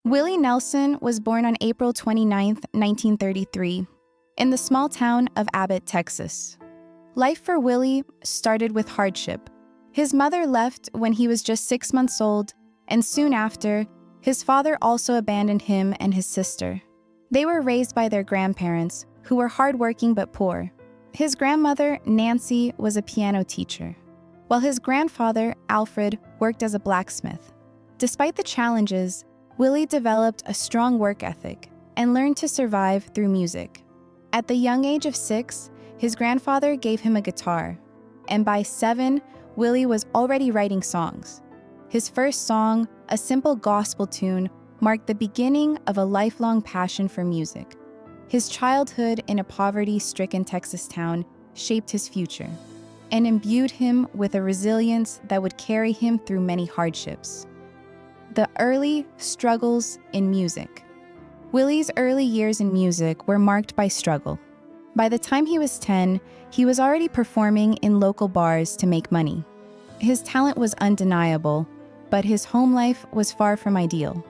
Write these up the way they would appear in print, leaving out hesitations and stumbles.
Willie Nelson was born on April 29, 1933, in the small town of Abbott, Texas. Life for Willie started with hardship. His mother left when he was just 6 months old, and soon after, his father also abandoned him and his sister. They were raised by their grandparents, who were hardworking but poor. His grandmother, Nancy, was a piano teacher, while his grandfather, Alfred, worked as a blacksmith. Despite the challenges, Willie developed a strong work ethic and learned to survive through music. At the young age of 6, his grandfather gave him a guitar, and by 7, Willie was already writing songs. His first song, a simple gospel tune, marked the beginning of a lifelong passion for music. His childhood in a poverty-stricken Texas town shaped his future and imbued him with a resilience that would carry him through many hardships. The early struggles in music. Willie's early years in music were marked by struggle. By the time he was 10, he was already performing in local bars to make money. His talent was undeniable, but his home life was far from ideal.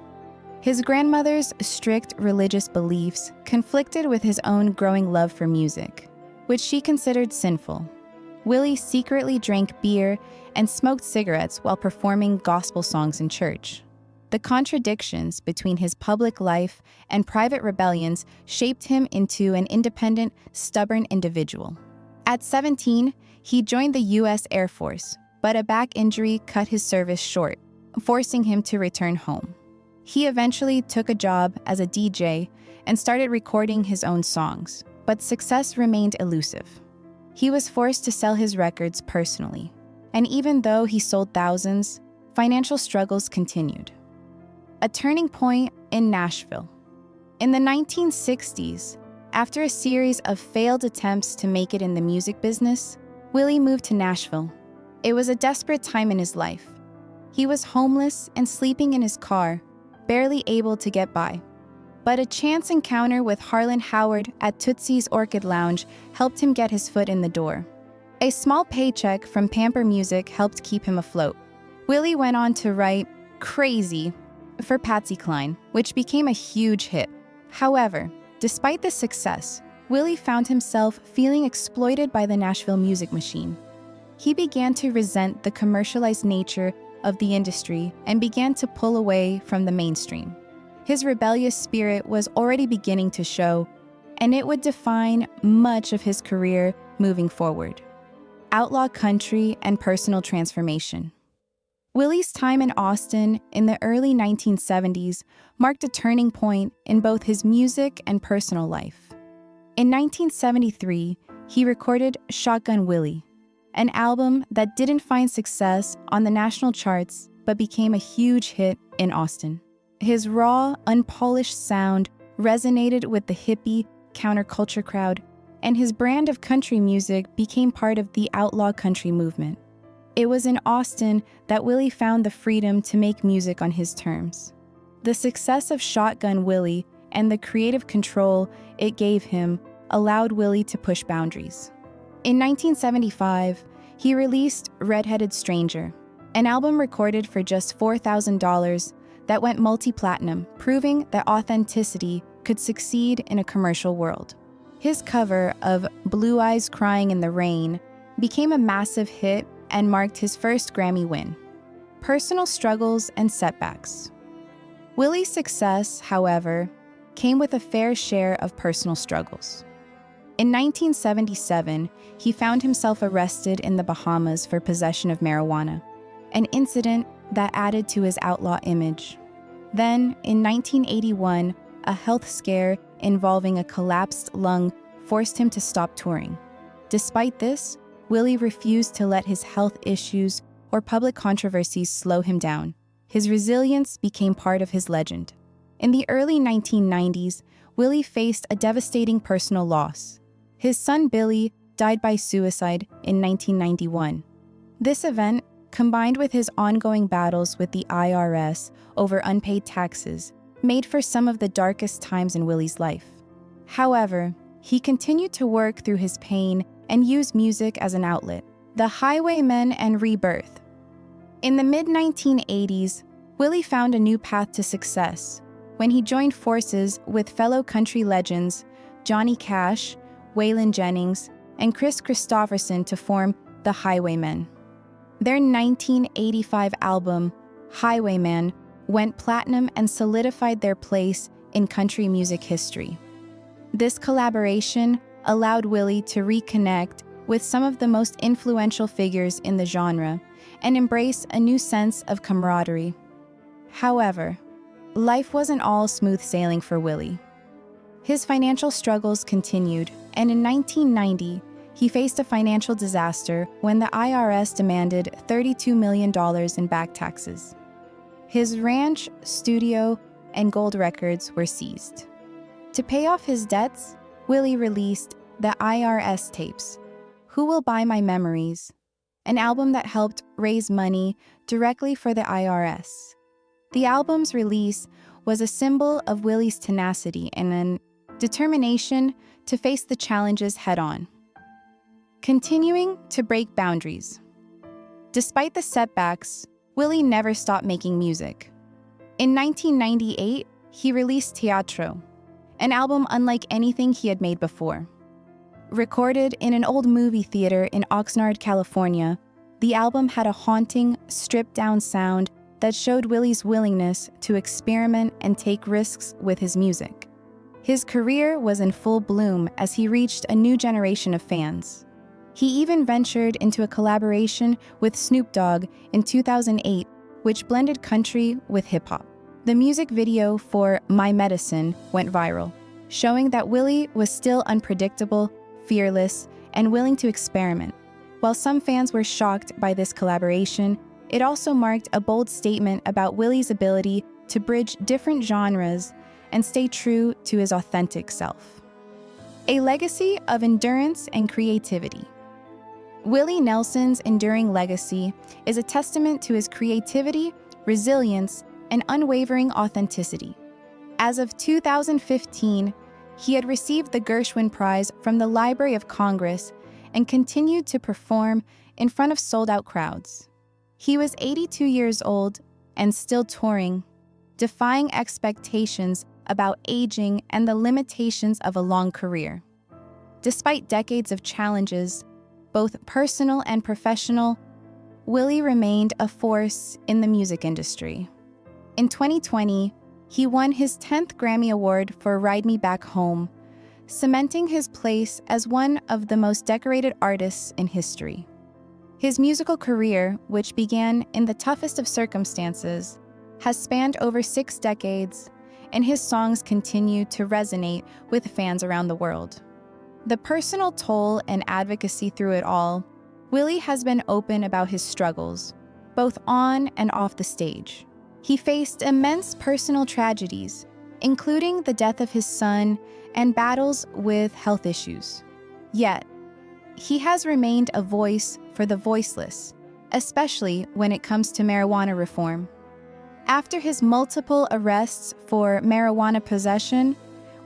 His grandmother's strict religious beliefs conflicted with his own growing love for music, which she considered sinful. Willie secretly drank beer and smoked cigarettes while performing gospel songs in church. The contradictions between his public life and private rebellions shaped him into an independent, stubborn individual. At 17, he joined the U.S. Air Force, but a back injury cut his service short, forcing him to return home. He eventually took a job as a DJ and started recording his own songs, but success remained elusive. He was forced to sell his records personally, and even though he sold thousands, financial struggles continued. A turning point in Nashville. In the 1960s, after a series of failed attempts to make it in the music business, Willie moved to Nashville. It was a desperate time in his life. He was homeless and sleeping in his car, barely able to get by. But a chance encounter with Harlan Howard at Tootsie's Orchid Lounge helped him get his foot in the door. A small paycheck from Pamper Music helped keep him afloat. Willie went on to write Crazy for Patsy Cline, which became a huge hit. However, despite this success, Willie found himself feeling exploited by the Nashville music machine. He began to resent the commercialized nature of the industry and began to pull away from the mainstream. His rebellious spirit was already beginning to show, and it would define much of his career moving forward. Outlaw country and personal transformation. Willie's time in Austin in the early 1970s marked a turning point in both his music and personal life. In 1973, he recorded Shotgun Willie, an album that didn't find success on the national charts but became a huge hit in Austin. His raw, unpolished sound resonated with the hippie, counterculture crowd, and his brand of country music became part of the outlaw country movement. It was in Austin that Willie found the freedom to make music on his terms. The success of Shotgun Willie and the creative control it gave him allowed Willie to push boundaries. In 1975, he released Red-Headed Stranger, an album recorded for just $4,000 that went multi-platinum, proving that authenticity could succeed in a commercial world. His cover of Blue Eyes Crying in the Rain became a massive hit and marked his first Grammy win. Personal struggles and setbacks. Willie's success, however, came with a fair share of personal struggles. In 1977, he found himself arrested in the Bahamas for possession of marijuana, an incident that added to his outlaw image. Then, in 1981, a health scare involving a collapsed lung forced him to stop touring. Despite this, Willie refused to let his health issues or public controversies slow him down. His resilience became part of his legend. In the early 1990s, Willie faced a devastating personal loss. His son Billy died by suicide in 1991. This event, combined with his ongoing battles with the IRS over unpaid taxes, made for some of the darkest times in Willie's life. However, he continued to work through his pain and use music as an outlet. The Highwaymen and Rebirth. In the mid-1980s, Willie found a new path to success. when he joined forces with fellow country legends Johnny Cash, Waylon Jennings, and Kris Kristofferson to form the Highwaymen. Their 1985 album, Highwayman, went platinum and solidified their place in country music history. This collaboration allowed Willie to reconnect with some of the most influential figures in the genre and embrace a new sense of camaraderie. However, life wasn't all smooth sailing for Willie. His financial struggles continued, and in 1990, he faced a financial disaster when the IRS demanded $32 million in back taxes. His ranch, studio, and gold records were seized. To pay off his debts, Willie released the IRS tapes, Who Will Buy My Memories, an album that helped raise money directly for the IRS. The album's release was a symbol of Willie's tenacity and an determination to face the challenges head-on. Continuing to break boundaries. Despite the setbacks, Willie never stopped making music. In 1998, he released Teatro, an album unlike anything he had made before. Recorded in an old movie theater in Oxnard, California, the album had a haunting, stripped-down sound that showed Willie's willingness to experiment and take risks with his music. His career was in full bloom as he reached a new generation of fans. He even ventured into a collaboration with Snoop Dogg in 2008, which blended country with hip-hop. The music video for My Medicine went viral, showing that Willie was still unpredictable, fearless, and willing to experiment. While some fans were shocked by this collaboration, it also marked a bold statement about Willie's ability to bridge different genres and stay true to his authentic self. A legacy of endurance and creativity. Willie Nelson's enduring legacy is a testament to his creativity, resilience, and unwavering authenticity. As of 2015, he had received the Gershwin Prize from the Library of Congress and continued to perform in front of sold-out crowds. He was 82 years old and still touring, defying expectations about aging and the limitations of a long career. Despite decades of challenges, both personal and professional, Willie remained a force in the music industry. In 2020, he won his 10th Grammy Award for Ride Me Back Home, cementing his place as one of the most decorated artists in history. His musical career, which began in the toughest of circumstances, has spanned over 6 decades, and his songs continue to resonate with fans around the world. The personal toll and advocacy through it all, Willie has been open about his struggles, both on and off the stage. He faced immense personal tragedies, including the death of his son and battles with health issues. Yet, he has remained a voice for the voiceless, especially when it comes to marijuana reform. After his multiple arrests for marijuana possession,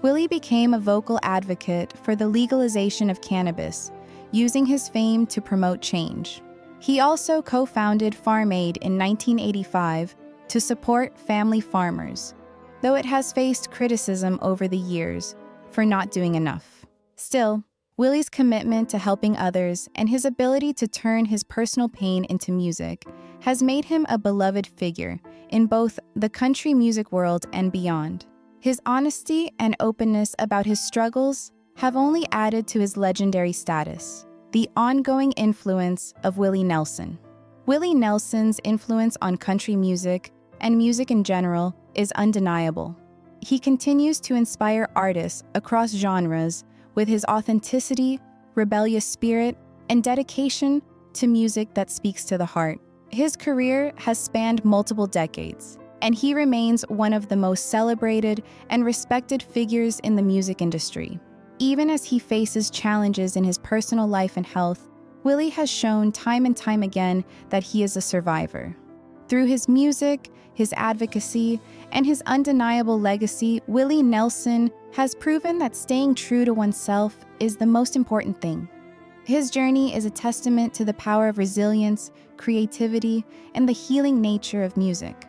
Willie became a vocal advocate for the legalization of cannabis, using his fame to promote change. He also co-founded Farm Aid in 1985 to support family farmers, though it has faced criticism over the years for not doing enough. Still, Willie's commitment to helping others and his ability to turn his personal pain into music has made him a beloved figure in both the country music world and beyond. His honesty and openness about his struggles have only added to his legendary status. The ongoing influence of Willie Nelson. Willie Nelson's influence on country music and music in general is undeniable. He continues to inspire artists across genres with his authenticity, rebellious spirit, and dedication to music that speaks to the heart. His career has spanned multiple decades, and he remains one of the most celebrated and respected figures in the music industry. Even as he faces challenges in his personal life and health, Willie has shown time and time again that he is a survivor. Through his music, his advocacy, and his undeniable legacy, Willie Nelson has proven that staying true to oneself is the most important thing. His journey is a testament to the power of resilience, creativity, and the healing nature of music.